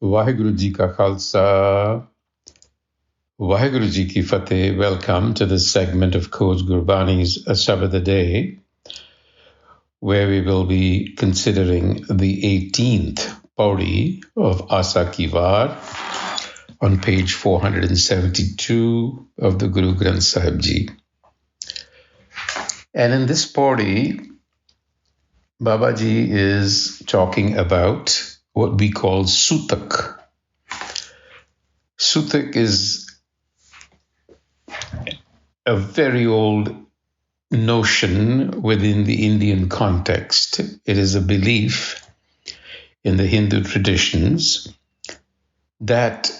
Vaheguru Ji Ka Khalsa, Vaheguru Ji Ki Fateh. Welcome to this segment of Coach Gurbani's a-sabad-a-day, where we will be considering the 18th Pauri of Asa Ki Var on page 472 of the Guru Granth Sahib Ji. And in this Pauri, Babaji is talking about what we call Sutak. Sutak is a very old notion within the Indian context. It is a belief in the Hindu traditions that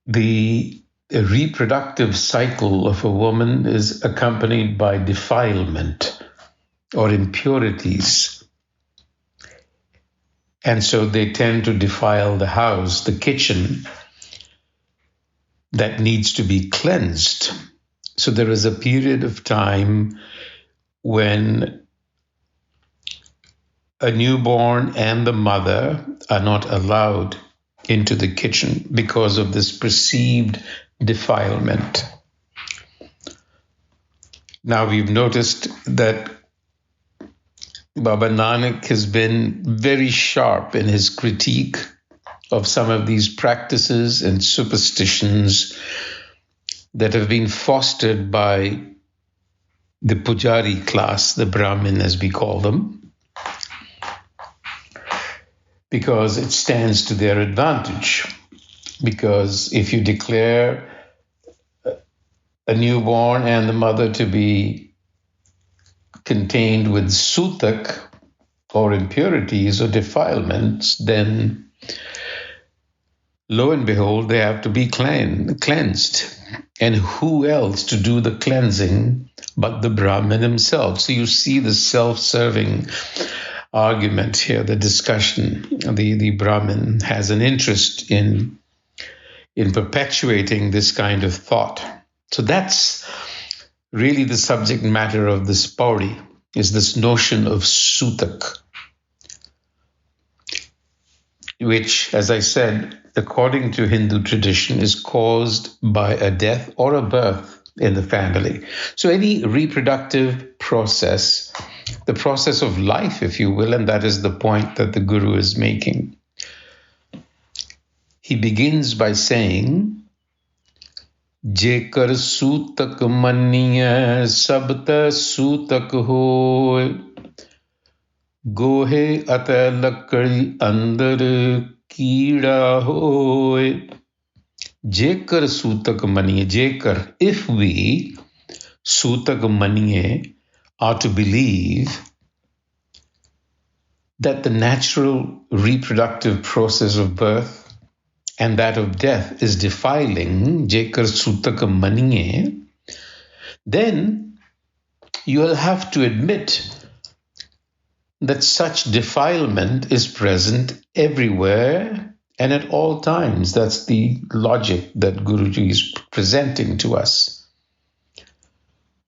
the reproductive cycle of a woman is accompanied by defilement or impurities. And so they tend to defile the house, the kitchen, that needs to be cleansed. So there is a period of time when a newborn and the mother are not allowed into the kitchen because of this perceived defilement. Now we've noticed that Baba Nanak has been very sharp in his critique of some of these practices and superstitions that have been fostered by the Pujari class, the Brahmin as we call them, because it stands to their advantage. Because if you declare a newborn and the mother to be contained with sutak or impurities or defilements, then lo and behold, they have to be cleansed. And who else to do the cleansing but the Brahmin himself? So you see the self-serving argument here, the discussion. The Brahmin has an interest in perpetuating this kind of thought. So that's really the subject matter of this pauri, is this notion of sutak, which, as I said, according to Hindu tradition, is caused by a death or a birth in the family. So any reproductive process, the process of life, if you will, and that is the point that the Guru is making. He begins by saying, जेकर सूतक मन्निए सबत सूतक होए गोहे अत लकड़ी अंदर कीड़ा होए. जेकर सूतक मन्निए, जेकर, if we सूतक मन्निए are to believe that the natural reproductive process of birth and that of death is defiling, jekar sutak maniye, then you will have to admit that such defilement is present everywhere and at all times. That's the logic that Guruji is presenting to us.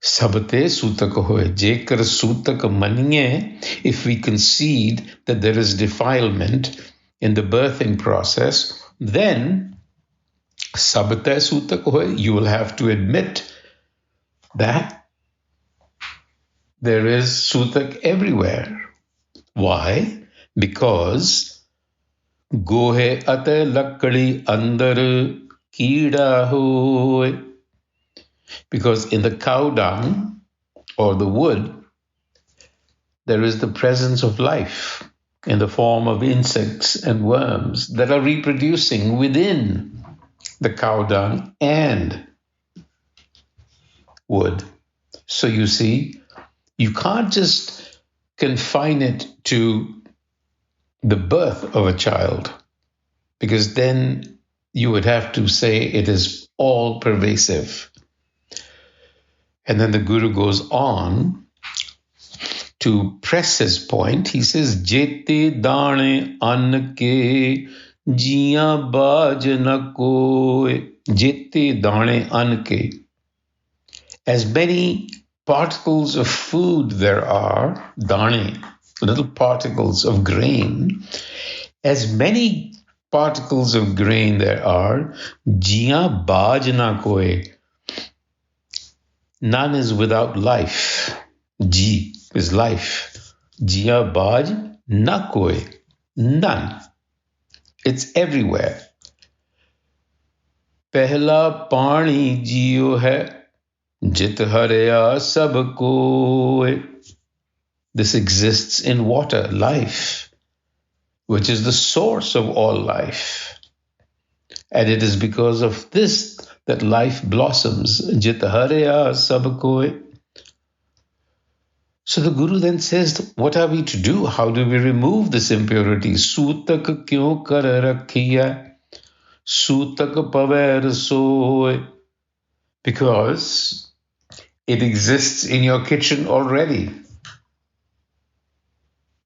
Sabate sutak hoye, jekar sutak maniye, if we concede that there is defilement in the birthing process, then sabate sutak hoye, you will have to admit that there is sutak everywhere. Why? Because gohe ate lakdi andar keeda hoye. Because in the cow dung or the wood, there is the presence of life in the form of insects and worms that are reproducing within the cow dung and wood. So you see, you can't just confine it to the birth of a child, because then you would have to say it is all pervasive. And then the Guru goes on to press his point. He says, Jete dane an ke jiya baaj na koe. Jete dane an ke. As many particles of food there are, dane, little particles of grain, As many particles of grain there are, jiya baaj na koi, none is without life. Ji is life. Jiya baaj na koi, none. It's everywhere. Pehla pani jiyo hai, jit harya sab koi. This exists in water, life, which is the source of all life. And it is because of this that life blossoms. Jit harya sab koi. So the Guru then says, what are we to do? How do we remove this impurity? Sutak kyon kar rakhiya? Sutak paver soy. Because it exists in your kitchen already.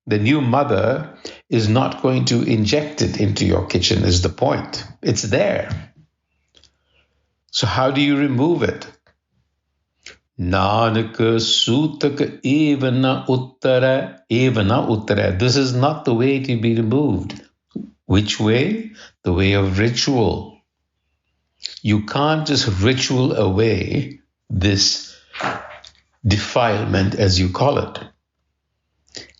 The new mother is not going to inject it into your kitchen, is the point. It's there. So how do you remove it? Nanak sutak evana uttara. This is not the way to be removed. Which way? The way of ritual. You can't just ritual away this defilement, as you call it.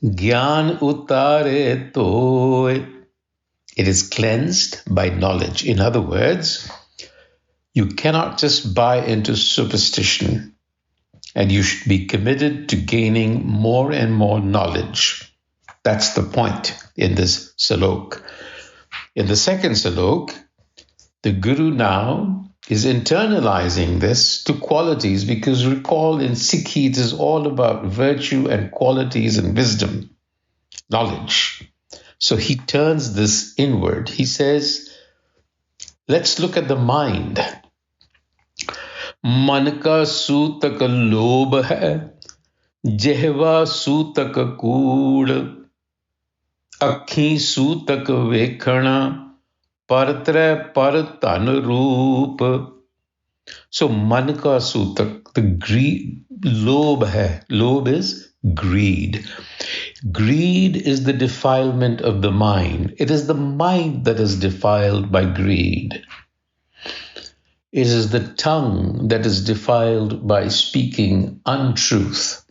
Gyan utare toy. It is cleansed by knowledge. In other words, you cannot just buy into superstition, and you should be committed to gaining more and more knowledge. That's the point in this salok. In the second salok, the Guru now is internalizing this to qualities, because recall, in Sikhi it is all about virtue and qualities and wisdom, knowledge. So he turns this inward. He says, let's look at the mind. Man ka sutak lobh hai, jehva sutak kood, akhi sutak vekhana, partre par tan roop. So man ka sutak, the greed, lobh hai. Lobh is greed. Greed is the defilement of the mind. It is the mind that is defiled by greed. It is the tongue that is defiled by speaking untruth,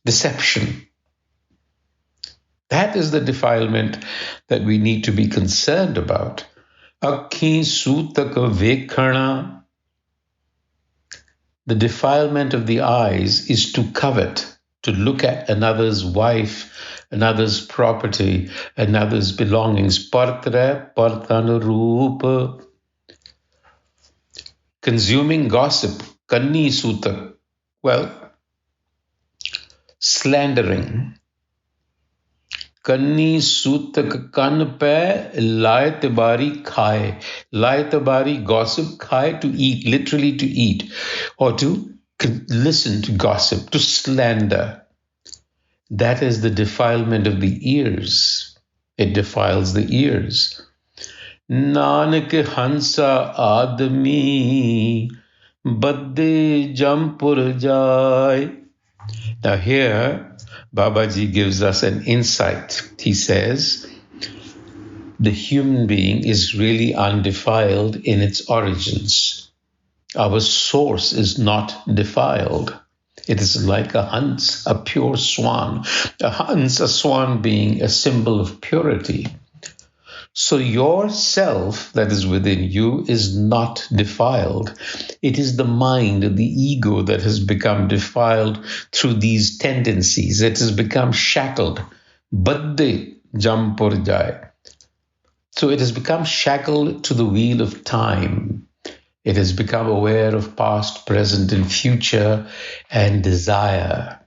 deception. That is the defilement that we need to be concerned about. Akhi sutaka vekhana. The defilement of the eyes is to covet, to look at another's wife, another's property, another's belongings. Partre partana roop. Consuming gossip, kanni sutak. Well, slandering. Kanni sutak kan pe lai tabari khai. Lai tabari, gossip, khai, to eat, literally to eat, or to listen to gossip, to slander. That is the defilement of the ears. It defiles the ears. Nanak hansa admi badde jampur jai. Now here, Babaji gives us an insight. He says, the human being is really undefiled in its origins. Our source is not defiled. It is like a hans, a pure swan. A hans, a swan being a symbol of purity. So your self that is within you is not defiled. It is the mind, the ego, that has become defiled through these tendencies. It has become shackled. Badde jampur jai. So it has become shackled to the wheel of time. It has become aware of past, present, and future, and desire.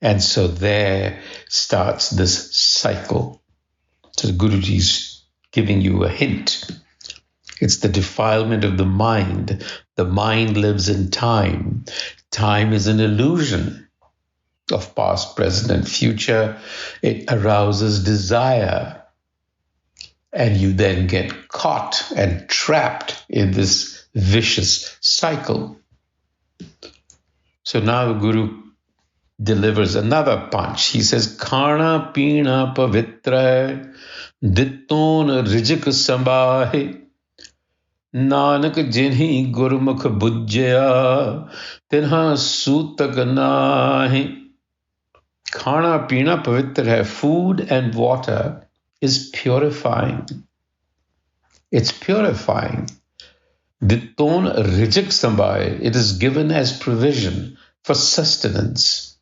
And so there starts this cycle. So the Guruji is giving you a hint. It's the defilement of the mind. The mind lives in time. Time is an illusion of past, present, and future. It arouses desire. And you then get caught and trapped in this vicious cycle. So now the Guru delivers another punch. He says, Khana Pina Pavitra Ditton Rijik Sambahe Nanak Jinhi Gurmukh Bujya Tinha Sutak Nahi. Khana Pina Pavitra hai. Food and water is purifying. It's purifying. Ditton Rijik Sambahe. It is given as provision for sustenance.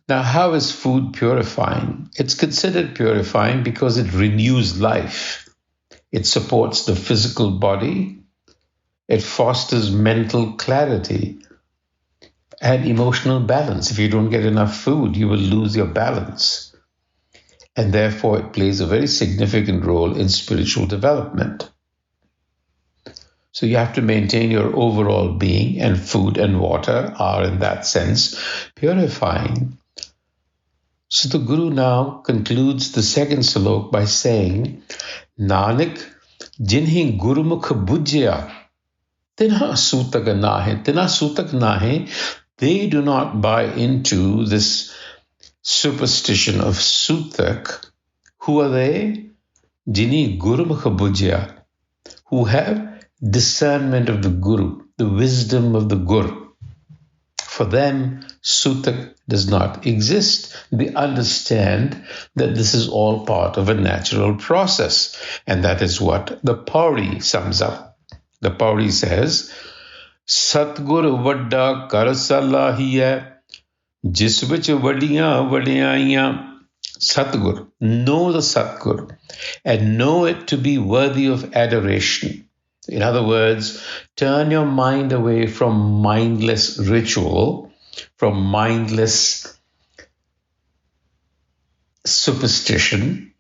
Now, how is food purifying? It's considered purifying because it renews life. It supports the physical body. It fosters mental clarity and emotional balance. If you don't get enough food, you will lose your balance. And therefore, it plays a very significant role in spiritual development. So you have to maintain your overall being, and food and water are, in that sense, purifying. So the Guru now concludes the second slok by saying, Nanak, jinhi gurumukh bujya, tinha sutak nahe. Tinha sutak nahe, they do not buy into this superstition of sutak. Who are they? Jinhi gurumukh bujya, who have discernment of the Guru, the wisdom of the Guru. For them, Sutak does not exist. They understand that this is all part of a natural process. And that is what the Pauri sums up. The Pauri says, Satgur Vadda Karasalahiya, Jis vich Vadiya Vadiyaiya. Satgur, know the Satgur and know it to be worthy of adoration. In other words, turn your mind away from mindless ritual, from mindless superstition,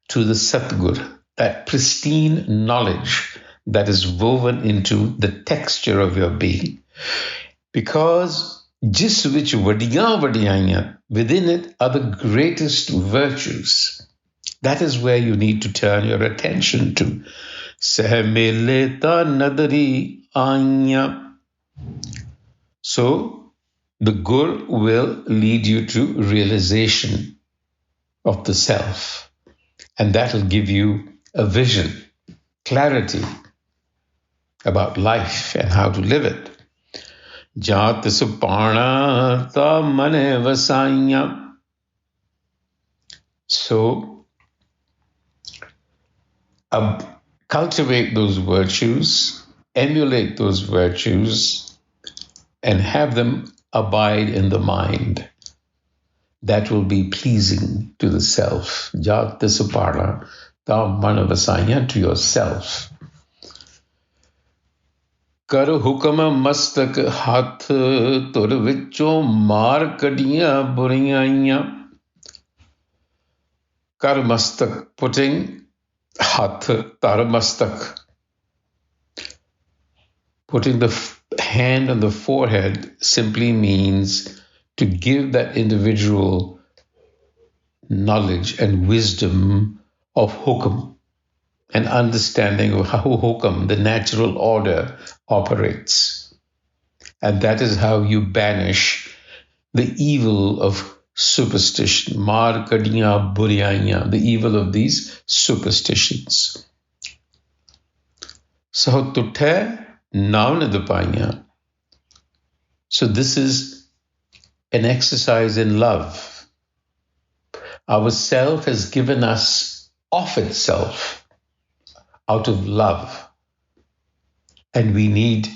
to the Satgur, that pristine knowledge that is woven into the texture of your being. Because jis vich vadiya vadiyaiya, within it are the greatest virtues. That is where you need to turn your attention to. Sehmeleta nadari anya. So the Gur will lead you to realization of the self, and that will give you a vision, clarity about life and how to live it. Jat supana ta mane vasanya. So cultivate those virtues, emulate those virtues, and have them abide in the mind. That will be pleasing to the self. Jat suparna ta manavasanya, to yourself. Kar hukam mastak hath tur vicho mar kadiya buriyaiya. Kar mastak, putting hath, tar mastak, putting the hand on the forehead simply means to give that individual knowledge and wisdom of hukam, an understanding of how hukam, the natural order, operates. And that is how you banish the evil of superstition, mar kadiya buriyaiya, the evil of these superstitions. So tutte navnadapanya. So this is an exercise in love. Our self has given us of itself out of love. And we need,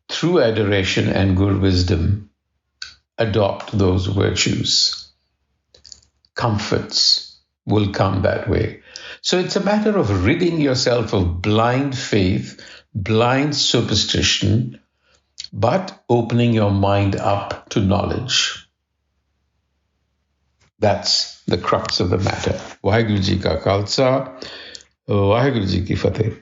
through adoration and good wisdom, adopt those virtues. Comforts will come that way. So it's a matter of ridding yourself of blind faith, blind superstition, but opening your mind up to knowledge. That's the crux of the matter. Waheguru Ji Ka Khalsa, Waheguru Ji Ki Fateh.